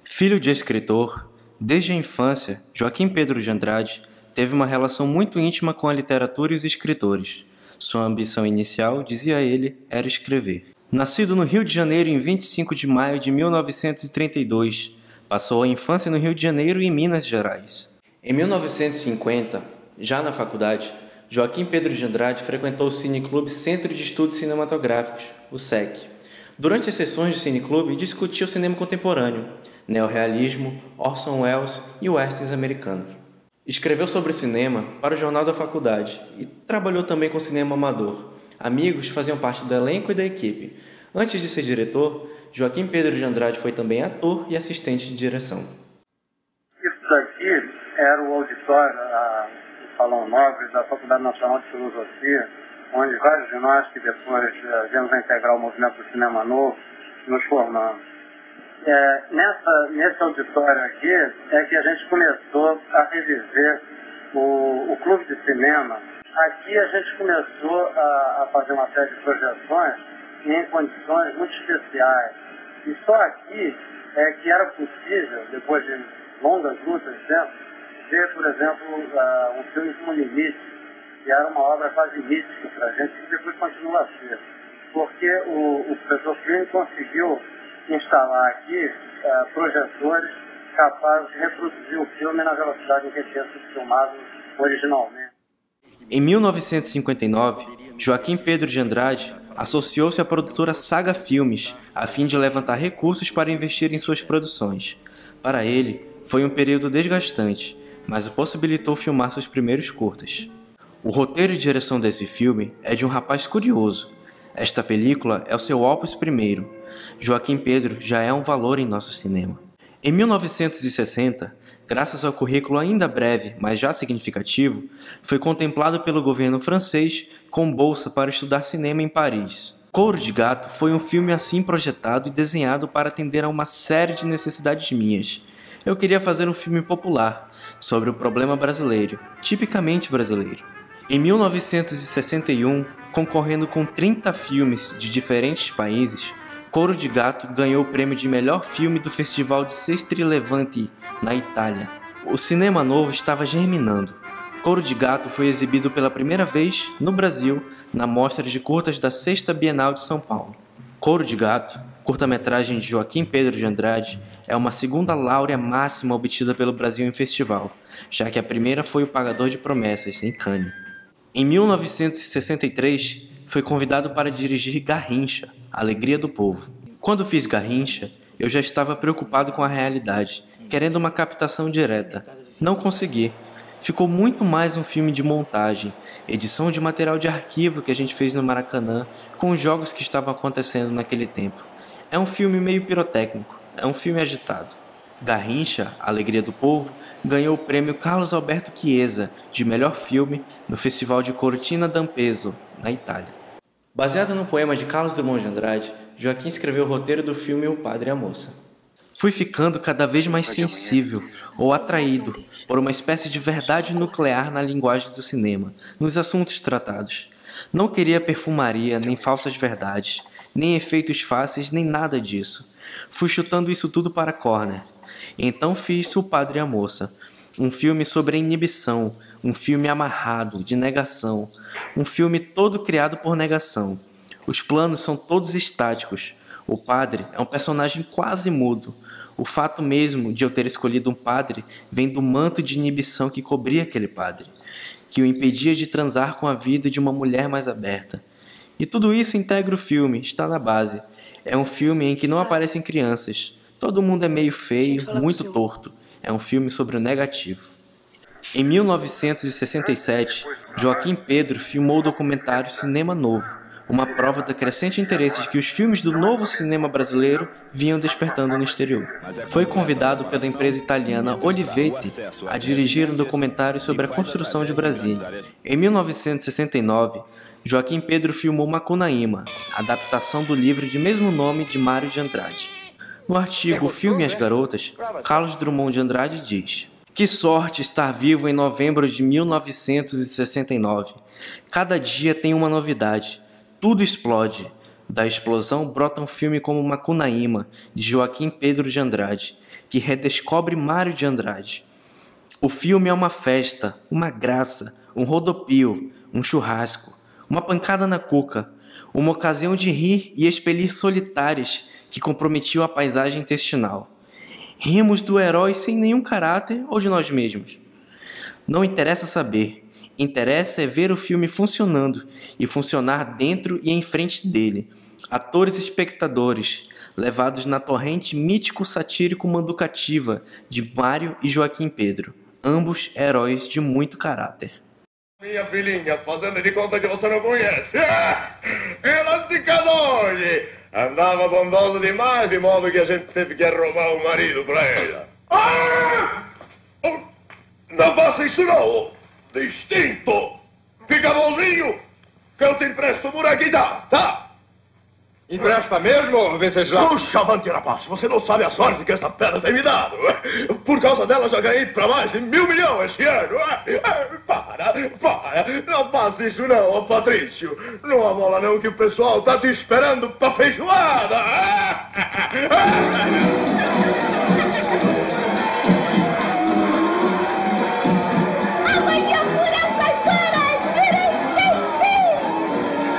Filho de escritor, desde a infância, Joaquim Pedro de Andrade teve uma relação muito íntima com a literatura e os escritores. Sua ambição inicial, dizia ele, era escrever. Nascido no Rio de Janeiro em 25 de maio de 1932, passou a infância no Rio de Janeiro e em Minas Gerais. Em 1950, já na faculdade, Joaquim Pedro de Andrade frequentou o Cineclube Centro de Estudos Cinematográficos, o CEC. Durante as sessões do cineclube, discutia o cinema contemporâneo, neorrealismo, Orson Welles e westerns americanos. Escreveu sobre cinema para o jornal da faculdade e trabalhou também com cinema amador. Amigos faziam parte do elenco e da equipe. Antes de ser diretor, Joaquim Pedro de Andrade foi também ator e assistente de direção. Isso daqui era o auditório, o Salão Nobre da Faculdade Nacional de Filosofia, onde vários de nós que depois viemos a integrar o movimento do cinema novo, nos formamos. Nesse auditório aqui é que a gente começou a reviver o clube de cinema. Aqui a gente começou a fazer uma série de projeções em condições muito especiais. E só aqui é que era possível, depois de longas lutas, ver, por exemplo, um filme como Limite, que era uma obra quase mística para a gente, que depois continua a ser. Porque o professor Flynn conseguiu instalar aqui projetores capazes de reproduzir o filme na velocidade em que tinha sido filmado originalmente. Em 1959, Joaquim Pedro de Andrade associou-se à produtora Saga Filmes, a fim de levantar recursos para investir em suas produções. Para ele, foi um período desgastante, mas o possibilitou filmar seus primeiros curtas. O roteiro e direção desse filme é de um rapaz curioso. Esta película é o seu opus primeiro. Joaquim Pedro já é um valor em nosso cinema. Em 1960, graças ao currículo ainda breve, mas já significativo, foi contemplado pelo governo francês com bolsa para estudar cinema em Paris. Couro de Gato foi um filme assim projetado e desenhado para atender a uma série de necessidades minhas. Eu queria fazer um filme popular, sobre o problema brasileiro, tipicamente brasileiro. Em 1961, concorrendo com 30 filmes de diferentes países, Couro de Gato ganhou o prêmio de melhor filme do Festival de Sestri Levante, na Itália. O cinema novo estava germinando. Couro de Gato foi exibido pela primeira vez no Brasil na Mostra de Curtas da 6ª Bienal de São Paulo. Couro de Gato, curta-metragem de Joaquim Pedro de Andrade, é uma segunda láurea máxima obtida pelo Brasil em festival, já que a primeira foi O Pagador de Promessas, em Cannes. Em 1963, foi convidado para dirigir Garrincha, Alegria do Povo. Quando fiz Garrincha, eu já estava preocupado com a realidade, querendo uma captação direta. Não consegui. Ficou muito mais um filme de montagem, edição de material de arquivo que a gente fez no Maracanã, com os jogos que estavam acontecendo naquele tempo. É um filme meio pirotécnico, é um filme agitado. Garrincha, Alegria do Povo, ganhou o prêmio Carlos Alberto Chiesa de melhor filme no Festival de Cortina d'Ampezzo, na Itália. Baseado no poema de Carlos Drummond de Andrade, Joaquim escreveu o roteiro do filme O Padre e a Moça. Fui ficando cada vez mais sensível ou atraído por uma espécie de verdade nuclear na linguagem do cinema, nos assuntos tratados. Não queria perfumaria, nem falsas verdades, nem efeitos fáceis, nem nada disso. Fui chutando isso tudo para a corner. Então fiz O Padre e a Moça, um filme sobre a inibição, um filme amarrado, de negação, um filme todo criado por negação. Os planos são todos estáticos. O padre é um personagem quase mudo. O fato mesmo de eu ter escolhido um padre vem do manto de inibição que cobria aquele padre, que o impedia de transar com a vida de uma mulher mais aberta. E tudo isso integra o filme, está na base. É um filme em que não aparecem crianças. Todo mundo é meio feio, muito torto. É um filme sobre o negativo. Em 1967, Joaquim Pedro filmou o documentário Cinema Novo, uma prova do crescente interesse de que os filmes do novo cinema brasileiro vinham despertando no exterior. Foi convidado pela empresa italiana Olivetti a dirigir um documentário sobre a construção de Brasília. Em 1969, Joaquim Pedro filmou Macunaíma, adaptação do livro de mesmo nome de Mário de Andrade. No artigo Filme e as Garotas, Carlos Drummond de Andrade diz: "Que sorte estar vivo em novembro de 1969. Cada dia tem uma novidade. Tudo explode. Da explosão brota um filme como Macunaíma, de Joaquim Pedro de Andrade. que redescobre Mário de Andrade. O filme é uma festa, uma graça, um rodopio, um churrasco, uma pancada na cuca, uma ocasião de rir e expelir solitárias que comprometiam a paisagem intestinal. Rimos do herói sem nenhum caráter ou de nós mesmos. Não interessa saber, interessa é ver o filme funcionando e funcionar dentro e em frente dele. Atores e espectadores, levados na torrente mítico-satírico manducativa de Mário e Joaquim Pedro, ambos heróis de muito caráter. Minha filhinha, fazendo de conta que você não conhece. Ela se casou hoje. Andava bondosa demais, de modo que a gente teve que arrumar um marido pra ela. Não faça isso não! Distinto! Fica bonzinho, que eu te empresto por aqui, tá? Empresta mesmo, Venceslau? Puxa, avante, rapaz, você não sabe a sorte que esta pedra tem me dado. Por causa dela já ganhei pra mais de 1.000 milhões esse ano. Para, não faça isso não, ô Patrício. Não amola não que o pessoal tá te esperando pra feijoada.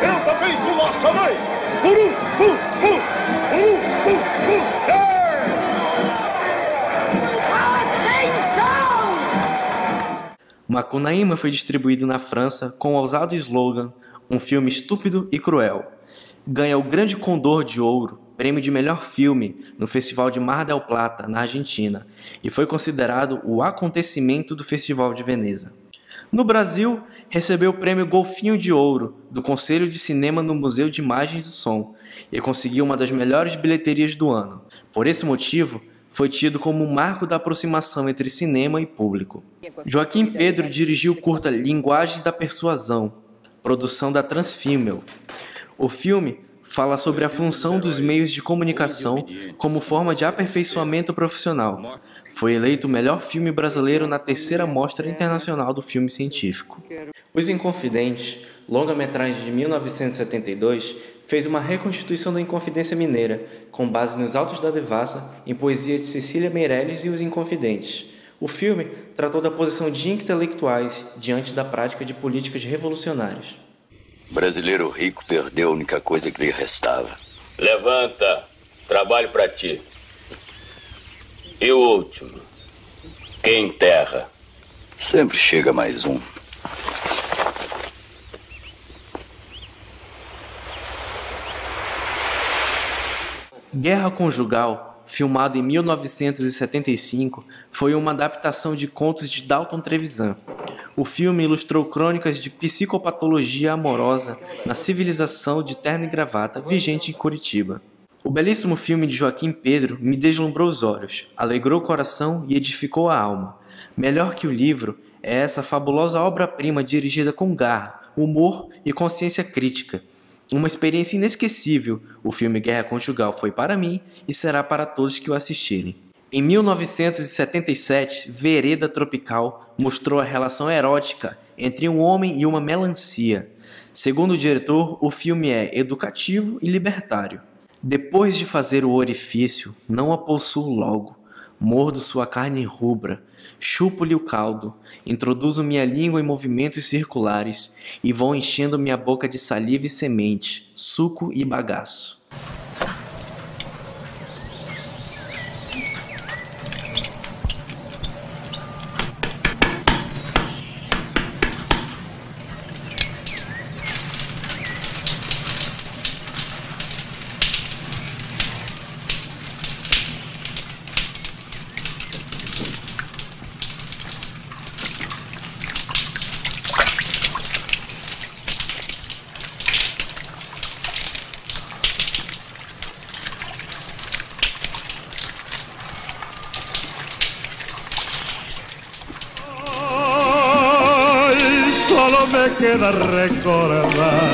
Eu também sou nossa mãe. Macunaíma foi distribuído na França com o ousado slogan "Um filme estúpido e cruel". Ganha o Grande Condor de Ouro, prêmio de melhor filme, no Festival de Mar del Plata, na Argentina, e foi considerado o acontecimento do Festival de Veneza. No Brasil, recebeu o prêmio Golfinho de Ouro, do Conselho de Cinema no Museu de Imagens e Som, e conseguiu uma das melhores bilheterias do ano. Por esse motivo, foi tido como um marco da aproximação entre cinema e público. Joaquim Pedro dirigiu o curta Linguagem da Persuasão, produção da Transfilmel. O filme fala sobre a função dos meios de comunicação como forma de aperfeiçoamento profissional. Foi eleito o melhor filme brasileiro na 3ª Mostra Internacional do Filme Científico. Os Inconfidentes, longa-metragem de 1972, fez uma reconstituição da Inconfidência Mineira, com base nos Autos da Devassa, em poesia de Cecília Meirelles e Os Inconfidentes. O filme tratou da posição de intelectuais diante da prática de políticas revolucionárias. Brasileiro rico perdeu a única coisa que lhe restava. Levanta, trabalho para ti. E o último? Quem enterra? Sempre chega mais um. Guerra Conjugal, filmado em 1975, foi uma adaptação de contos de Dalton Trevisan. O filme ilustrou crônicas de psicopatologia amorosa na civilização de terno e gravata vigente em Curitiba. O belíssimo filme de Joaquim Pedro me deslumbrou os olhos, alegrou o coração e edificou a alma. Melhor que o livro é essa fabulosa obra-prima dirigida com garra, humor e consciência crítica. Uma experiência inesquecível, o filme Guerra Conjugal foi para mim e será para todos que o assistirem. Em 1977, Vereda Tropical mostrou a relação erótica entre um homem e uma melancia. Segundo o diretor, o filme é educativo e libertário. Depois de fazer o orifício, não a possuo logo. Mordo sua carne rubra, chupo-lhe o caldo, introduzo minha língua em movimentos circulares e vou enchendo minha boca de saliva e semente, suco e bagaço. Solo me queda recordar,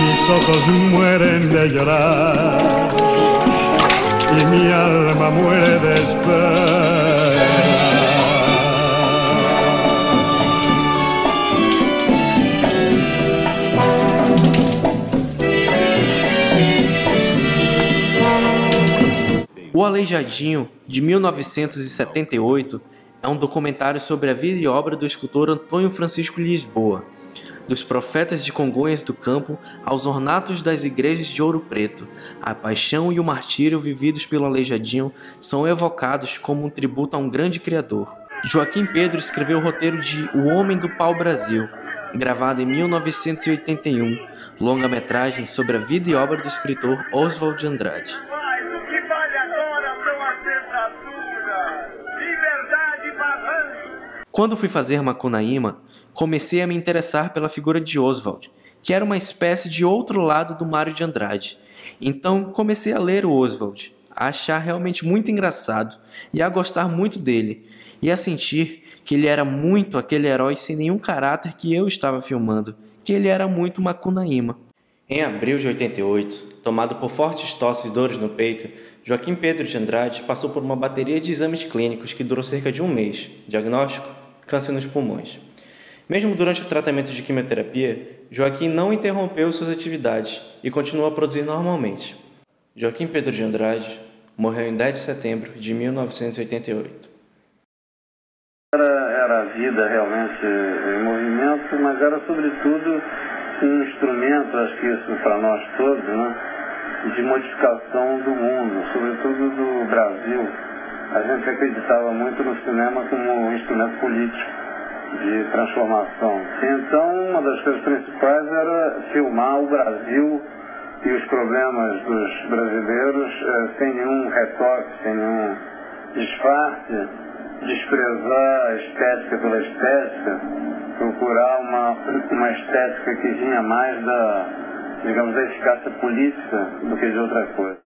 mis ojos mueren de llorar y mi alma muere de esperar. O O Aleijadinho, de 1978, é um documentário sobre a vida e obra do escultor Antônio Francisco Lisboa. Dos profetas de Congonhas do Campo aos ornatos das igrejas de Ouro Preto, a paixão e o martírio vividos pelo Aleijadinho são evocados como um tributo a um grande criador. Joaquim Pedro escreveu o roteiro de O Homem do Pau-Brasil, gravado em 1981, longa-metragem sobre a vida e obra do escritor Oswald de Andrade. Quando fui fazer Macunaíma, comecei a me interessar pela figura de Oswald, que era uma espécie de outro lado do Mário de Andrade. Então comecei a ler o Oswald, a achar realmente muito engraçado e a gostar muito dele, e a sentir que ele era muito aquele herói sem nenhum caráter que eu estava filmando, que ele era muito Macunaíma. Em abril de 88, tomado por fortes tosses e dores no peito, Joaquim Pedro de Andrade passou por uma bateria de exames clínicos que durou cerca de um mês. Diagnóstico: câncer nos pulmões. Mesmo durante o tratamento de quimioterapia, Joaquim não interrompeu suas atividades e continuou a produzir normalmente. Joaquim Pedro de Andrade morreu em 10 de setembro de 1988. Era a vida realmente em movimento, mas era sobretudo um instrumento, acho que isso para nós todos, né, de modificação do mundo, sobretudo do Brasil. A gente acreditava muito no cinema como um instrumento político de transformação. Então, uma das coisas principais era filmar o Brasil e os problemas dos brasileiros sem nenhum retoque, sem nenhum disfarce, desprezar a estética pela estética, procurar uma estética que vinha mais da, digamos, da eficácia política do que de outra coisa.